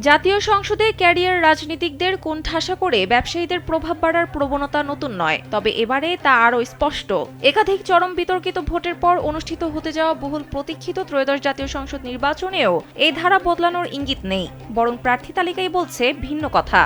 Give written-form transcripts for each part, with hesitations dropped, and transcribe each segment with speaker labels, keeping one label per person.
Speaker 1: জাতীয় সংসদে ক্যারিয়ার রাজনীতিকদের কোণঠাসা করে ব্যবসায়ীদের প্রভাব বাড়ার প্রবণতা নতুন নয়, তবে এবারে তা আরও স্পষ্ট। একাধিক চরম বিতর্কিত ভোটের পর অনুষ্ঠিত হতে যাওয়া বহুল প্রতীক্ষিত ত্রয়োদশ জাতীয় সংসদ নির্বাচনেও এই ধারা বদলানোর ইঙ্গিত নেই, বরং প্রার্থী তালিকাই বলছে ভিন্ন কথা।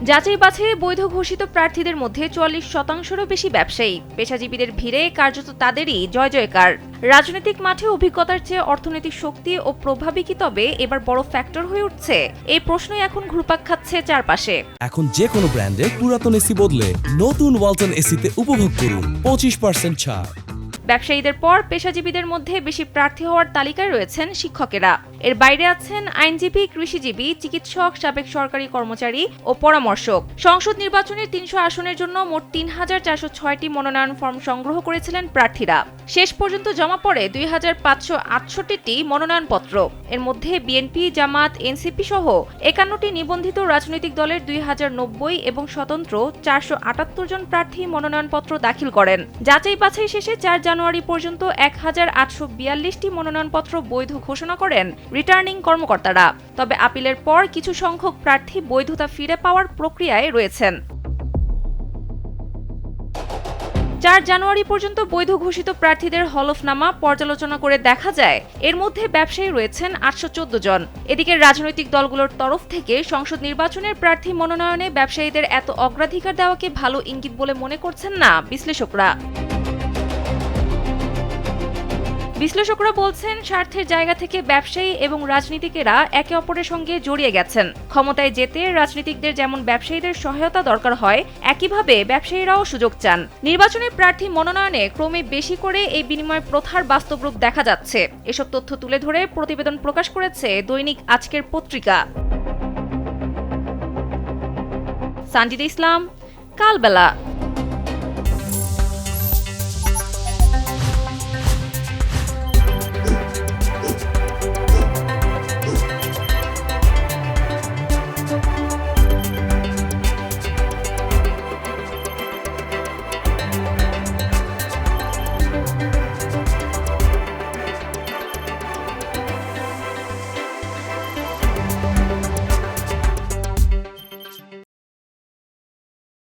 Speaker 1: যাচাই বাছাইয়ে বৈধ ঘোষিত প্রার্থীদের মধ্যে ৪৪%-রও বেশি ব্যবসায়ী। পেশাজীবীদের ভিড়ে কার্যত তাদেরই জয় জয়কার। রাজনৈতিক মাঠে অভিজ্ঞতার চেয়ে অর্থনৈতিক শক্তি ও প্রভাবই কি তবে এবার বড় ফ্যাক্টর হয়ে উঠছে? এই প্রশ্নই এখন ঘুরপাক খাচ্ছে চারপাশে।
Speaker 2: এখন যে কোনো ব্র্যান্ডের পুরাতন এসি বদলে নতুন ওয়ালটন এসিতে উপভোগ করুন 25% ছাড়।
Speaker 1: ব্যবসায়ীদের পর পেশাজীবীদের মধ্যে বেশি প্রার্থী হওয়ার তালিকায় রয়েছেন শিক্ষকেরা। এর বাইরে আছেন আইনজীবী, কৃষিজীবী, চিকিৎসক, সাবেক সরকারি কর্মচারী ও পরামর্শক। সংসদ নির্বাচনের ৩০০ আসনের জন্য মোট ৩,৪০৬টি মনোনয়ন ফর্ম সংগ্রহ করেছিলেন প্রার্থীরা। শেষ পর্যন্ত জমা পড়ে ২,৫৬৮টি মনোনয়নপত্র। এর মধ্যে বিএনপি, জামাত, এনসিপি সহ ৫১টি নিবন্ধিত রাজনৈতিক দলের ২,০৯০ এবং স্বতন্ত্র ৪৭৮ জন প্রার্থী মনোনয়নপত্র দাখিল করেন। যাচাই বাছাই শেষে ৪ জানুয়ারি পর্যন্ত ১,৮৪২টি মনোনয়নপত্র বৈধ ঘোষণা করেন রিটার্নিং কর্মকর্তারা। তবে আপিলের পর কিছু সংখ্যক প্রার্থী বৈধতা ফিরে পাওয়ার প্রক্রিয়ায় রয়েছেন। ৪ জানুয়ারি পর্যন্ত বৈধ ঘোষিত প্রার্থীদের হলফনামা পর্যালোচনা করে দেখা যায় এর মধ্যে ব্যবসায়ী রয়েছেন ৮১৪ জন। এদিকে রাজনৈতিক দলগুলোর তরফ থেকে সংসদ নির্বাচনের প্রার্থী মনোনয়নে ব্যবসায়ীদের এত অগ্রাধিকার দেওয়াকে ভালো ইঙ্গিত বলে মনে করছেন না বিশ্লেষকরা। বিশ্লেষকরা বলছেন, স্বার্থের জায়গা থেকে ব্যবসায়ী এবং রাজনীতিকেরা একে অপরের সঙ্গে জড়িয়ে গেছেন। ক্ষমতায় যেতে রাজনীতিকদের যেমন ব্যবসায়ীদের সহায়তা দরকার হয়, একইভাবে ব্যবসায়ীরাও সুযোগ চান। নির্বাচনে প্রার্থী মনোনয়নে ক্রমে বেশি করে এই বিনিময় প্রথার বাস্তব রূপ দেখা যাচ্ছে। এসব তথ্য তুলে ধরে প্রতিবেদন প্রকাশ করেছে দৈনিক আজকের পত্রিকা। সানজিদা ইসলাম, কালবেলা।